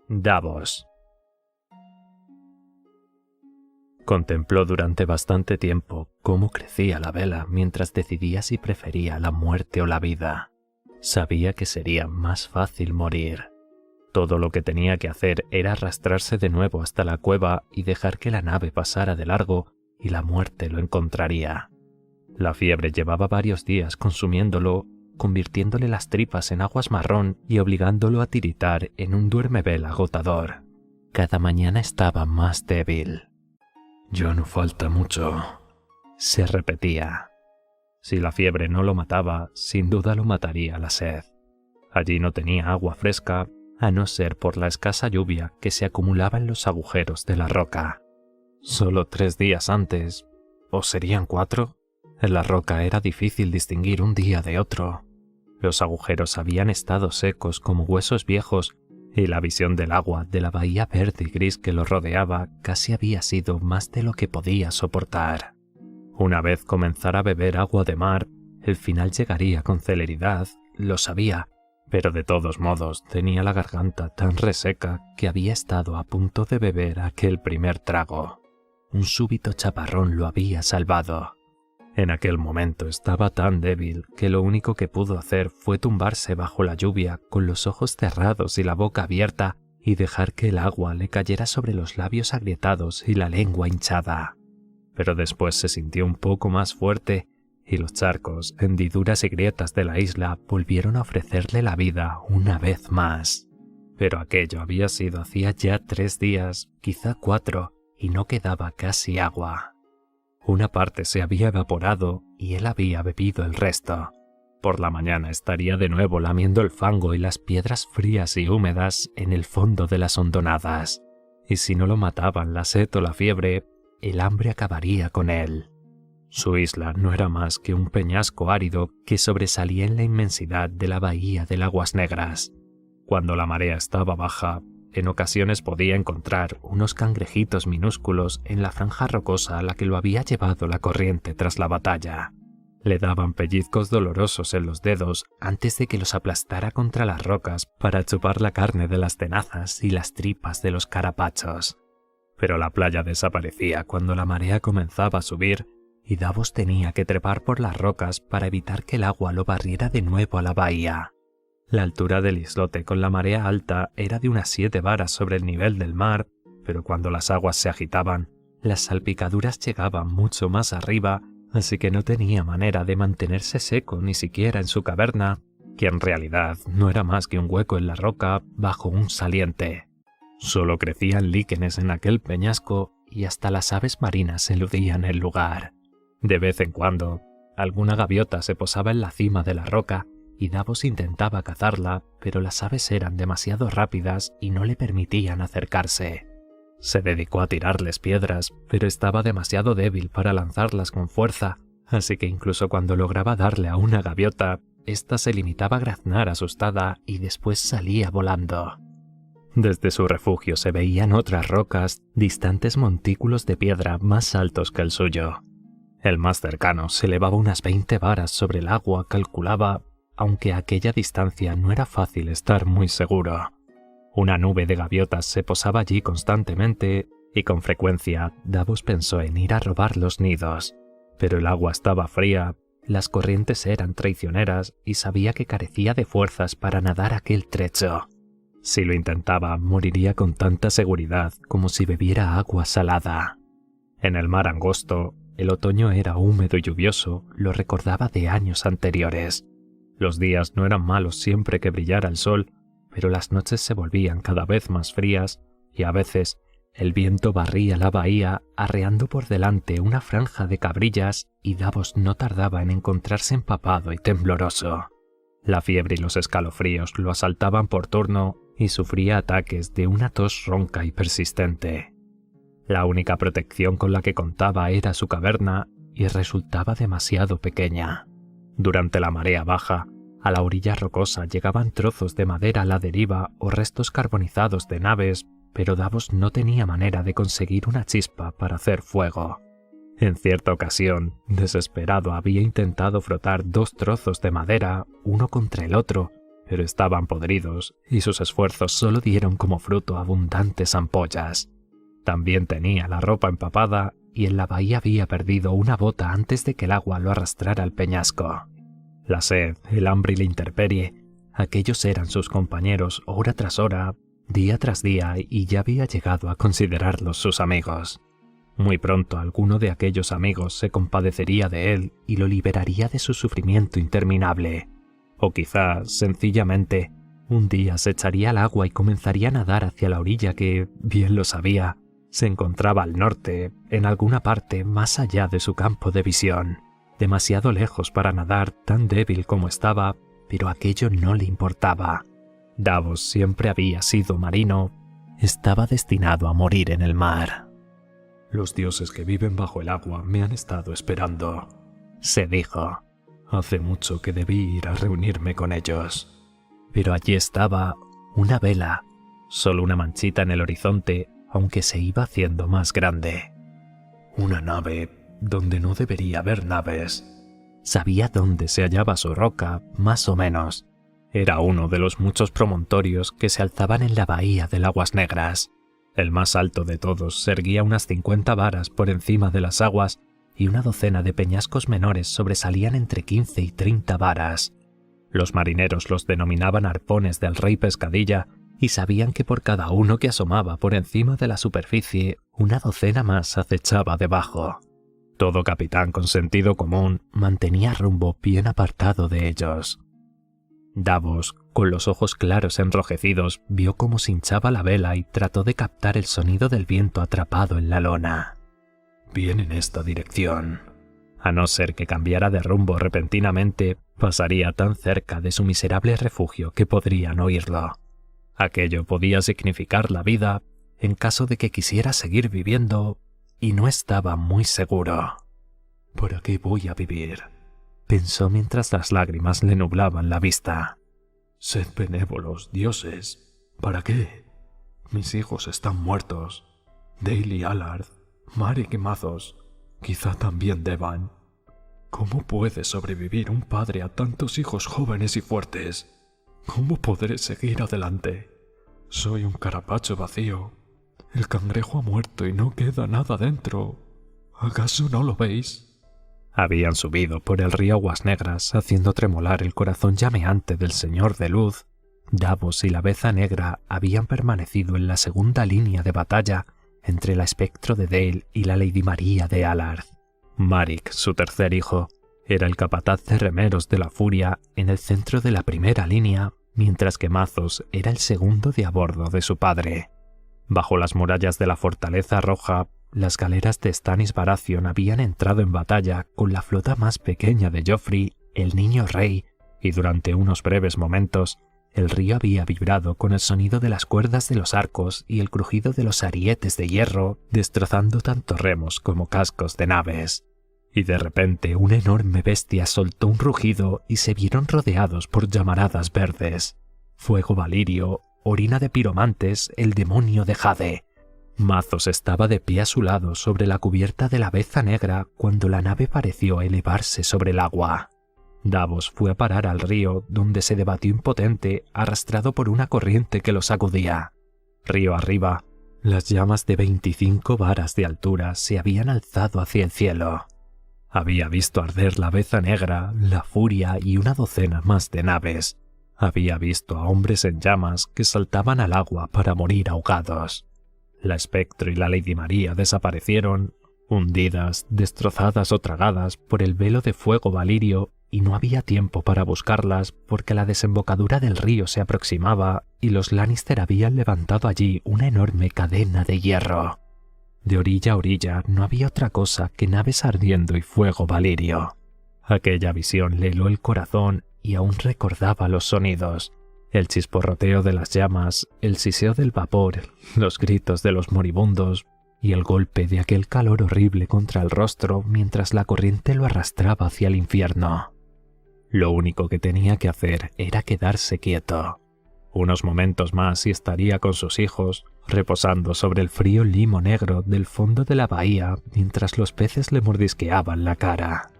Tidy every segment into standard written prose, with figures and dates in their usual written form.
Davos. Contempló durante bastante tiempo cómo crecía la vela mientras decidía si prefería la muerte o la vida. Sabía que sería más fácil morir. Todo lo que tenía que hacer era arrastrarse de nuevo hasta la cueva y dejar que la nave pasara de largo y la muerte lo encontraría. La fiebre llevaba varios días consumiéndolo, convirtiéndole las tripas en aguas marrón y obligándolo a tiritar en un duermevela agotador. Cada mañana estaba más débil. «Ya no falta mucho», se repetía. Si la fiebre no lo mataba, sin duda lo mataría la sed. Allí no tenía agua fresca, a no ser por la escasa lluvia que se acumulaba en los agujeros de la roca. Solo 3 días antes, ¿o serían 4? En la roca era difícil distinguir un día de otro. Los agujeros habían estado secos como huesos viejos y la visión del agua de la bahía verde y gris que lo rodeaba casi había sido más de lo que podía soportar. Una vez comenzara a beber agua de mar, el final llegaría con celeridad, lo sabía, pero de todos modos tenía la garganta tan reseca que había estado a punto de beber aquel primer trago. Un súbito chaparrón lo había salvado. En aquel momento estaba tan débil que lo único que pudo hacer fue tumbarse bajo la lluvia con los ojos cerrados y la boca abierta y dejar que el agua le cayera sobre los labios agrietados y la lengua hinchada. Pero después se sintió un poco más fuerte y los charcos, hendiduras y grietas de la isla volvieron a ofrecerle la vida una vez más. Pero aquello había sido hacía ya 3 días, quizá 4, y no quedaba casi agua. Una parte se había evaporado y él había bebido el resto. Por la mañana estaría de nuevo lamiendo el fango y las piedras frías y húmedas en el fondo de las hondonadas. Y si no lo mataban la sed o la fiebre, el hambre acabaría con él. Su isla no era más que un peñasco árido que sobresalía en la inmensidad de la bahía de Aguas Negras. Cuando la marea estaba baja, en ocasiones podía encontrar unos cangrejitos minúsculos en la franja rocosa a la que lo había llevado la corriente tras la batalla. Le daban pellizcos dolorosos en los dedos antes de que los aplastara contra las rocas para chupar la carne de las tenazas y las tripas de los carapachos. Pero la playa desaparecía cuando la marea comenzaba a subir y Davos tenía que trepar por las rocas para evitar que el agua lo barriera de nuevo a la bahía. La altura del islote con la marea alta era de unas 7 varas sobre el nivel del mar, pero cuando las aguas se agitaban, las salpicaduras llegaban mucho más arriba, así que no tenía manera de mantenerse seco ni siquiera en su caverna, que en realidad no era más que un hueco en la roca bajo un saliente. Solo crecían líquenes en aquel peñasco y hasta las aves marinas eludían el lugar. De vez en cuando, alguna gaviota se posaba en la cima de la roca y Davos intentaba cazarla, pero las aves eran demasiado rápidas y no le permitían acercarse. Se dedicó a tirarles piedras, pero estaba demasiado débil para lanzarlas con fuerza, así que incluso cuando lograba darle a una gaviota, ésta se limitaba a graznar asustada y después salía volando. Desde su refugio se veían otras rocas, distantes montículos de piedra más altos que el suyo. El más cercano se elevaba unas 20 varas sobre el agua, calculaba, aunque a aquella distancia no era fácil estar muy seguro. Una nube de gaviotas se posaba allí constantemente y con frecuencia Davos pensó en ir a robar los nidos. Pero el agua estaba fría, las corrientes eran traicioneras y sabía que carecía de fuerzas para nadar aquel trecho. Si lo intentaba, moriría con tanta seguridad como si bebiera agua salada. En el mar angosto, el otoño era húmedo y lluvioso, lo recordaba de años anteriores. Los días no eran malos siempre que brillara el sol, pero las noches se volvían cada vez más frías y a veces el viento barría la bahía arreando por delante una franja de cabrillas y Davos no tardaba en encontrarse empapado y tembloroso. La fiebre y los escalofríos lo asaltaban por turno y sufría ataques de una tos ronca y persistente. La única protección con la que contaba era su caverna y resultaba demasiado pequeña. Durante la marea baja, a la orilla rocosa llegaban trozos de madera a la deriva o restos carbonizados de naves, pero Davos no tenía manera de conseguir una chispa para hacer fuego. En cierta ocasión, desesperado, había intentado frotar 2 trozos de madera, uno contra el otro, pero estaban podridos y sus esfuerzos solo dieron como fruto abundantes ampollas. También tenía la ropa empapada y en la bahía había perdido una bota antes de que el agua lo arrastrara al peñasco. La sed, el hambre y la intemperie, aquellos eran sus compañeros hora tras hora, día tras día, y ya había llegado a considerarlos sus amigos. Muy pronto alguno de aquellos amigos se compadecería de él y lo liberaría de su sufrimiento interminable. O quizá, sencillamente, un día se echaría al agua y comenzaría a nadar hacia la orilla que, bien lo sabía, se encontraba al norte, en alguna parte más allá de su campo de visión, demasiado lejos para nadar, tan débil como estaba, pero aquello no le importaba. Davos siempre había sido marino, estaba destinado a morir en el mar. «Los dioses que viven bajo el agua me han estado esperando», se dijo. «Hace mucho que debí ir a reunirme con ellos». Pero allí estaba, una vela, solo una manchita en el horizonte, aunque se iba haciendo más grande. Una nave donde no debería haber naves. Sabía dónde se hallaba su roca, más o menos. Era uno de los muchos promontorios que se alzaban en la bahía de Aguas Negras. El más alto de todos se erguía unas 50 varas por encima de las aguas y una docena de peñascos menores sobresalían entre 15 y 30 varas. Los marineros los denominaban arpones del rey Pescadilla y sabían que por cada uno que asomaba por encima de la superficie, una docena más acechaba debajo. Todo capitán con sentido común mantenía rumbo bien apartado de ellos. Davos, con los ojos claros enrojecidos, vio cómo se hinchaba la vela y trató de captar el sonido del viento atrapado en la lona. «Viene en esta dirección». A no ser que cambiara de rumbo repentinamente, pasaría tan cerca de su miserable refugio que podrían oírlo. Aquello podía significar la vida en caso de que quisiera seguir viviendo, y no estaba muy seguro. «¿Para qué voy a vivir?», pensó mientras las lágrimas le nublaban la vista. «Sed benévolos, dioses. ¿Para qué? Mis hijos están muertos. Dale y Allard, Marek y Mazos, quizá también Devan. ¿Cómo puede sobrevivir un padre a tantos hijos jóvenes y fuertes? ¿Cómo podré seguir adelante? Soy un carapacho vacío. El cangrejo ha muerto y no queda nada dentro. ¿Acaso no lo veis?» Habían subido por el río Aguas Negras, haciendo tremolar el corazón llameante del Señor de Luz. Davos y la Beza Negra habían permanecido en la segunda línea de batalla entre el espectro de Dale y la Lady María de Allard. Marek, su tercer hijo, era el capataz de remeros de la Furia en el centro de la primera línea, mientras que Mazos era el segundo de a bordo de su padre. Bajo las murallas de la Fortaleza Roja, las galeras de Stannis Baratheon habían entrado en batalla con la flota más pequeña de Joffrey, el Niño Rey, y durante unos breves momentos el río había vibrado con el sonido de las cuerdas de los arcos y el crujido de los arietes de hierro, destrozando tanto remos como cascos de naves. Y de repente una enorme bestia soltó un rugido y se vieron rodeados por llamaradas verdes. Fuego valirio, orina de piromantes, el demonio de Jade. Mazos estaba de pie a su lado sobre la cubierta de la Beza Negra cuando la nave pareció elevarse sobre el agua. Davos fue a parar al río, donde se debatió impotente, arrastrado por una corriente que lo sacudía. Río arriba, las llamas de 25 varas de altura se habían alzado hacia el cielo. Había visto arder la Beza Negra, la Furia y una docena más de naves. Había visto a hombres en llamas que saltaban al agua para morir ahogados. La Espectro y la Lady María desaparecieron, hundidas, destrozadas o tragadas por el velo de fuego valirio, y no había tiempo para buscarlas porque la desembocadura del río se aproximaba y los Lannister habían levantado allí una enorme cadena de hierro. De orilla a orilla no había otra cosa que naves ardiendo y fuego valirio. Aquella visión le heló el corazón y aún recordaba los sonidos. El chisporroteo de las llamas, el siseo del vapor, los gritos de los moribundos y el golpe de aquel calor horrible contra el rostro mientras la corriente lo arrastraba hacia el infierno. Lo único que tenía que hacer era quedarse quieto. Unos momentos más y estaría con sus hijos, reposando sobre el frío limo negro del fondo de la bahía mientras los peces le mordisqueaban la cara.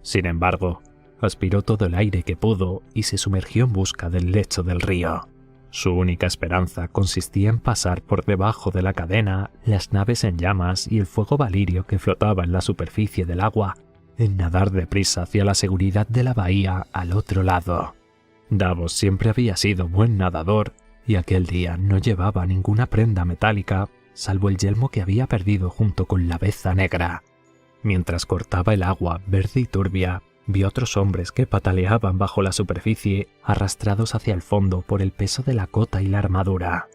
Sin embargo, Aspiró todo el aire que pudo y se sumergió en busca del lecho del río. Su única esperanza consistía en pasar por debajo de la cadena, las naves en llamas y el fuego valirio que flotaba en la superficie del agua, en nadar deprisa hacia la seguridad de la bahía al otro lado. Davos siempre había sido buen nadador y aquel día no llevaba ninguna prenda metálica, salvo el yelmo que había perdido junto con la beza negra. Mientras cortaba el agua verde y turbia, vio otros hombres que pataleaban bajo la superficie, arrastrados hacia el fondo por el peso de la cota y la armadura.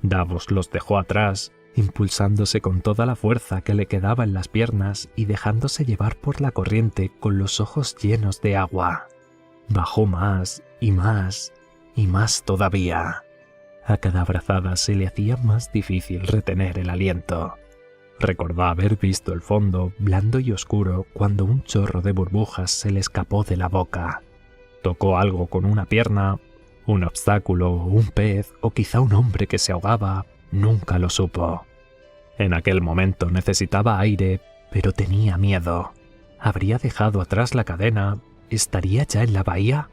Davos los dejó atrás, impulsándose con toda la fuerza que le quedaba en las piernas y dejándose llevar por la corriente con los ojos llenos de agua. Bajó más y más y más todavía. A cada brazada se le hacía más difícil retener el aliento. Recordó haber visto el fondo blando y oscuro cuando un chorro de burbujas se le escapó de la boca. Tocó algo con una pierna, un obstáculo, un pez o quizá un hombre que se ahogaba, nunca lo supo. En aquel momento necesitaba aire, pero tenía miedo. ¿Habría dejado atrás la cadena? ¿Estaría ya en la bahía?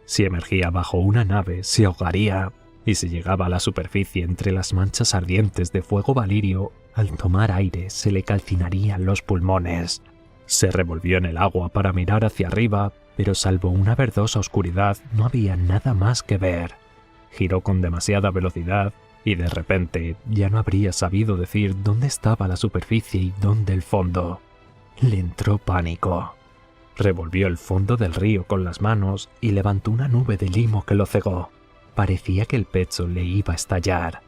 Si emergía bajo una nave, se ahogaría, y si llegaba a la superficie entre las manchas ardientes de fuego valirio, al tomar aire se le calcinarían los pulmones. Se revolvió en el agua para mirar hacia arriba, pero salvo una verdosa oscuridad no había nada más que ver. Giró con demasiada velocidad y de repente ya no habría sabido decir dónde estaba la superficie y dónde el fondo. Le entró pánico. Revolvió el fondo del río con las manos y levantó una nube de limo que lo cegó. Parecía que el pecho le iba a estallar.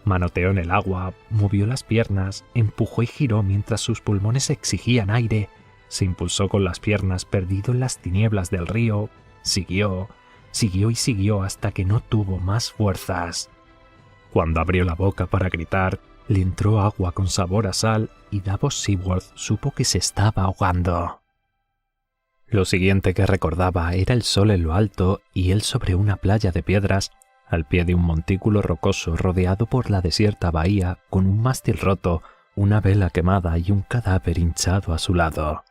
Manoteó en el agua, movió las piernas, empujó y giró mientras sus pulmones exigían aire. Se impulsó con las piernas perdido en las tinieblas del río. Siguió y siguió hasta que no tuvo más fuerzas. Cuando abrió la boca para gritar, le entró agua con sabor a sal y Davos Seaworth supo que se estaba ahogando. Lo siguiente que recordaba era el sol en lo alto y él sobre una playa de piedras, al pie de un montículo rocoso rodeado por la desierta bahía, con un mástil roto, una vela quemada y un cadáver hinchado a su lado.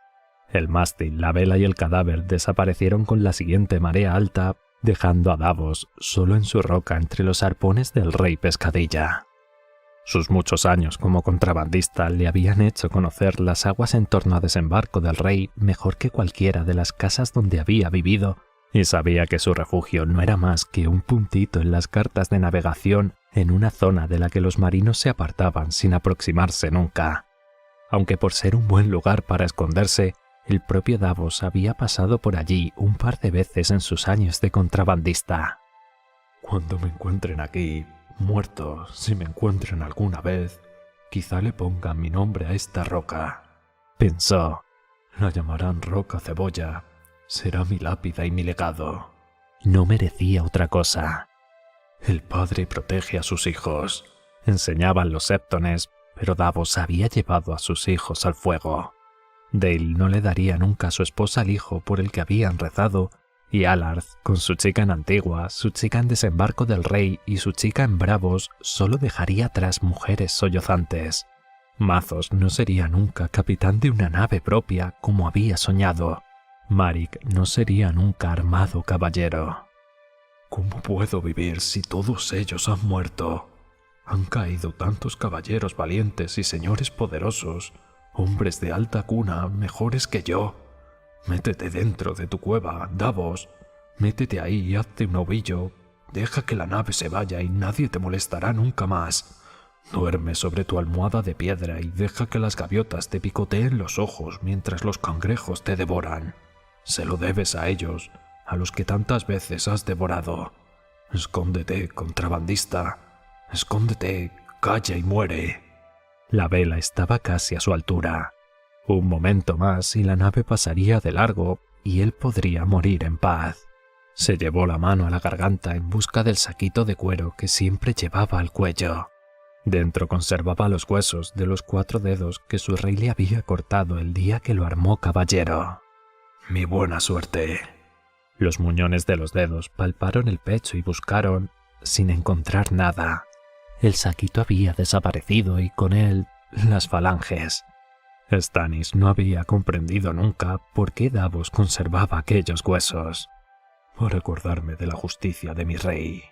El mástil, la vela y el cadáver desaparecieron con la siguiente marea alta, dejando a Davos solo en su roca entre los arpones del rey Pescadilla. Sus muchos años como contrabandista le habían hecho conocer las aguas en torno a Desembarco del Rey mejor que cualquiera de las casas donde había vivido, y sabía que su refugio no era más que un puntito en las cartas de navegación en una zona de la que los marinos se apartaban sin aproximarse nunca. Aunque por ser un buen lugar para esconderse, el propio Davos había pasado por allí un par de veces en sus años de contrabandista. Cuando me encuentren aquí, muerto, si me encuentren alguna vez, quizá le pongan mi nombre a esta roca, pensó. La llamarán Roca Cebolla. Será mi lápida y mi legado. No merecía otra cosa. El padre protege a sus hijos, enseñaban los séptones, pero Davos había llevado a sus hijos al fuego. Dale no le daría nunca a su esposa al hijo por el que habían rezado, y Allard, con su chica en Antigua, su chica en Desembarco del Rey y su chica en Bravos, solo dejaría atrás mujeres sollozantes. Mazos no sería nunca capitán de una nave propia como había soñado. Maric no sería nunca armado caballero. ¿Cómo puedo vivir si todos ellos han muerto? Han caído tantos caballeros valientes y señores poderosos, hombres de alta cuna, mejores que yo. Métete dentro de tu cueva, Davos. Métete ahí y hazte un ovillo. Deja que la nave se vaya y nadie te molestará nunca más. Duerme sobre tu almohada de piedra y deja que las gaviotas te picoteen los ojos mientras los cangrejos te devoran. Se lo debes a ellos, a los que tantas veces has devorado. Escóndete, contrabandista. Escóndete, calla y muere. La vela estaba casi a su altura. Un momento más y la nave pasaría de largo y él podría morir en paz. Se llevó la mano a la garganta en busca del saquito de cuero que siempre llevaba al cuello. Dentro conservaba los huesos de los 4 dedos que su rey le había cortado el día que lo armó caballero. Mi buena suerte. Los muñones de los dedos palparon el pecho y buscaron, sin encontrar nada. El saquito había desaparecido y con él las falanges. Stannis no había comprendido nunca por qué Davos conservaba aquellos huesos. Para acordarme de la justicia de mi rey,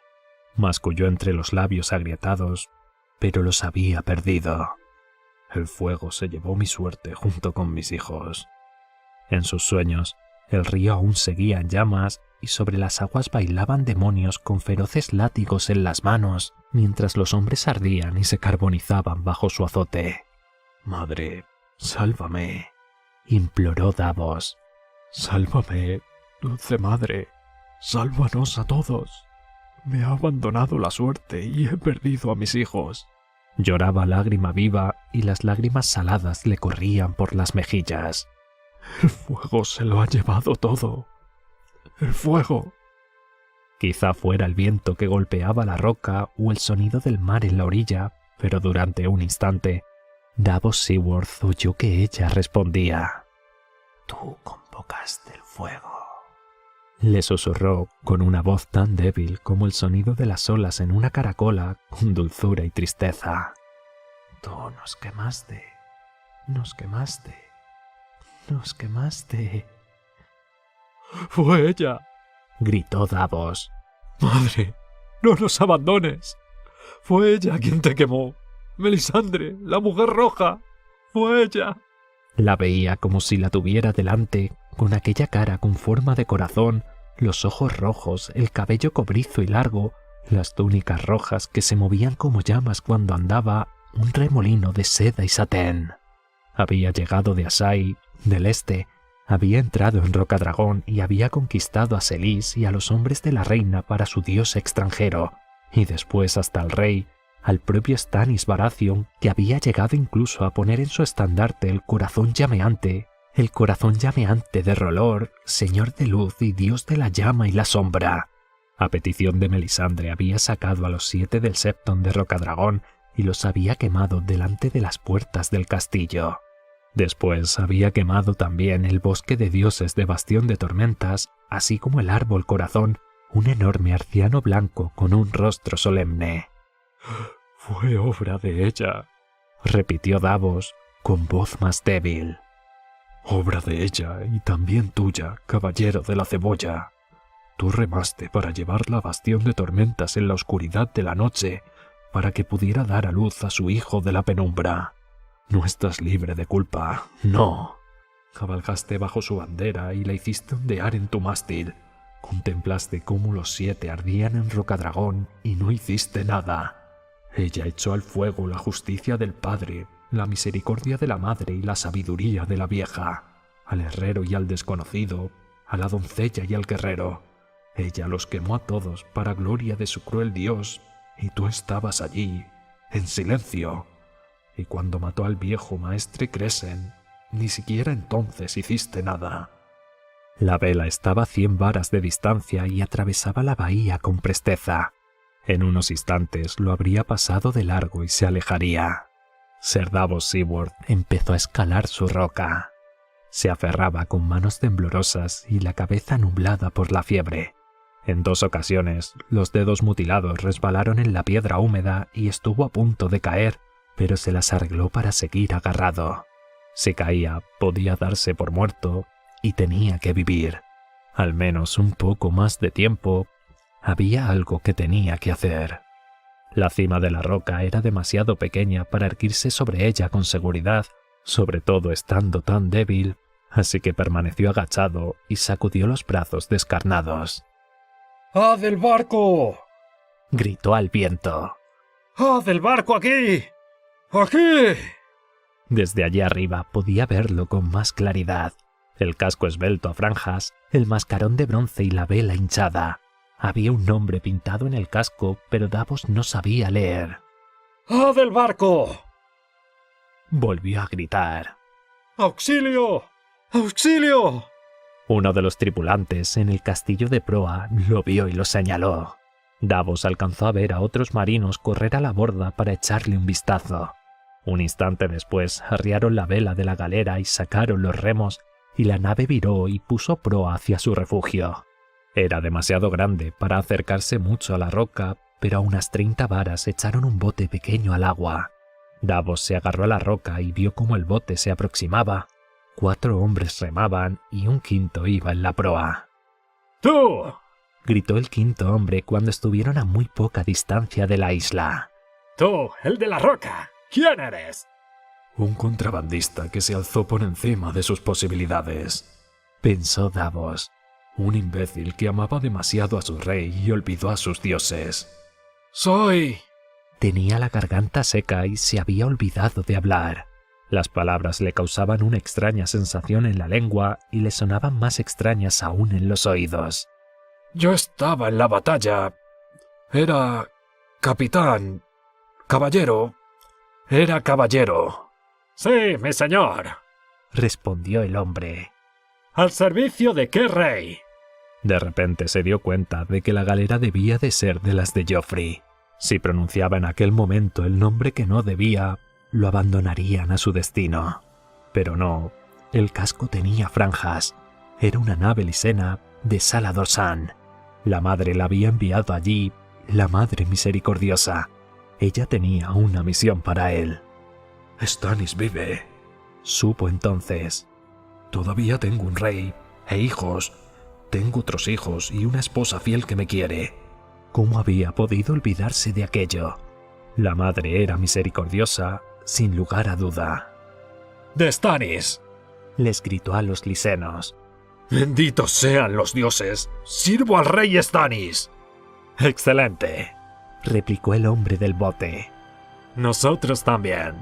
masculló entre los labios agrietados, pero los había perdido. El fuego se llevó mi suerte junto con mis hijos. En sus sueños, el río aún seguía en llamas y sobre las aguas bailaban demonios con feroces látigos en las manos, mientras los hombres ardían y se carbonizaban bajo su azote. «Madre, sálvame», imploró Davos. «Sálvame, dulce madre, sálvanos a todos. Me ha abandonado la suerte y he perdido a mis hijos». Lloraba lágrima viva y las lágrimas saladas le corrían por las mejillas. «El fuego se lo ha llevado todo. El fuego». Quizá fuera el viento que golpeaba la roca o el sonido del mar en la orilla, pero durante un instante, Davos Seaworth oyó que ella respondía. «Tú convocaste el fuego», le susurró con una voz tan débil como el sonido de las olas en una caracola, con dulzura y tristeza. «Tú nos quemaste, nos quemaste, nos quemaste». «Fue ella», gritó Davos. «Madre, no nos abandones. Fue ella quien te quemó. Melisandre, la mujer roja. Fue ella». La veía como si la tuviera delante, con aquella cara con forma de corazón, los ojos rojos, el cabello cobrizo y largo, las túnicas rojas que se movían como llamas cuando andaba, un remolino de seda y satén. Había llegado de Asai, del este, había entrado en Rocadragón y había conquistado a Selís y a los hombres de la reina para su dios extranjero, y después hasta el rey, al propio Stannis Baratheon, que había llegado incluso a poner en su estandarte el corazón llameante de Rolor, señor de luz y dios de la llama y la sombra. A petición de Melisandre había sacado a los 7 del Septon de Rocadragón y los había quemado delante de las puertas del castillo. Después había quemado también el bosque de dioses de Bastión de Tormentas, así como el árbol corazón, un enorme arciano blanco con un rostro solemne. «Fue obra de ella», repitió Davos, con voz más débil. «Obra de ella y también tuya, caballero de la cebolla. Tú remaste para llevarla a Bastión de Tormentas en la oscuridad de la noche, para que pudiera dar a luz a su hijo de la penumbra. No estás libre de culpa, no. Cabalgaste bajo su bandera y la hiciste ondear en tu mástil. Contemplaste cómo los 7 ardían en Rocadragón y no hiciste nada. Ella echó al fuego la justicia del padre, la misericordia de la madre y la sabiduría de la vieja, al herrero y al desconocido, a la doncella y al guerrero. Ella los quemó a todos para gloria de su cruel dios, y tú estabas allí, en silencio. Y cuando mató al viejo maestre Cresen, ni siquiera entonces hiciste nada». La vela estaba a 100 varas de distancia y atravesaba la bahía con presteza. En unos instantes lo habría pasado de largo y se alejaría. Ser Davos Seaworth empezó a escalar su roca. Se aferraba con manos temblorosas y la cabeza nublada por la fiebre. En 2 ocasiones, los dedos mutilados resbalaron en la piedra húmeda y estuvo a punto de caer, pero se las arregló para seguir agarrado. Si caía, podía darse por muerto y tenía que vivir. Al menos un poco más de tiempo. Había algo que tenía que hacer. La cima de la roca era demasiado pequeña para erguirse sobre ella con seguridad, sobre todo estando tan débil, así que permaneció agachado y sacudió los brazos descarnados. ¡Haz el barco!, gritó al viento. ¡Haz el barco aquí! ¡Aquí! Desde allí arriba podía verlo con más claridad. El casco esbelto a franjas, el mascarón de bronce y la vela hinchada. Había un nombre pintado en el casco, pero Davos no sabía leer. ¡Haz el barco!, volvió a gritar. ¡Auxilio! ¡Auxilio! Uno de los tripulantes en el castillo de proa lo vio y lo señaló. Davos alcanzó a ver a otros marinos correr a la borda para echarle un vistazo. Un instante después arriaron la vela de la galera y sacaron los remos, y la nave viró y puso proa hacia su refugio. Era demasiado grande para acercarse mucho a la roca, pero a unas 30 varas echaron un bote pequeño al agua. Davos se agarró a la roca y vio cómo el bote se aproximaba. 4 hombres remaban y un quinto iba en la proa. ¡Tú! Gritó el quinto hombre cuando estuvieron a muy poca distancia de la isla. ¡Tú, el de la roca! ¿Quién eres? Un contrabandista que se alzó por encima de sus posibilidades, Pensó Davos. un imbécil que amaba demasiado a su rey y olvidó a sus dioses. Soy... Tenía la garganta seca y se había olvidado de hablar. Las palabras le causaban una extraña sensación en la lengua y le sonaban más extrañas aún en los oídos. Yo estaba en la batalla. Era... capitán... caballero... Era caballero. Sí, mi señor. Respondió el hombre. ¿Al servicio de qué rey? De repente se dio cuenta de que la galera debía de ser de las de Joffrey. Si pronunciaba en aquel momento el nombre que no debía, lo abandonarían a su destino. Pero no, el casco tenía franjas. Era una nave lisena de Salador Saan. La madre la había enviado allí, la madre misericordiosa. Ella tenía una misión para él. Stannis vive. Supo entonces. Todavía tengo un rey e hijos. Tengo otros hijos y una esposa fiel que me quiere. ¿Cómo había podido olvidarse de aquello? La madre era misericordiosa, sin lugar a duda. De Stannis. Les gritó a los lisenos. Benditos sean los dioses. Sirvo al rey Stannis. Excelente. Replicó el hombre del bote. Nosotros también.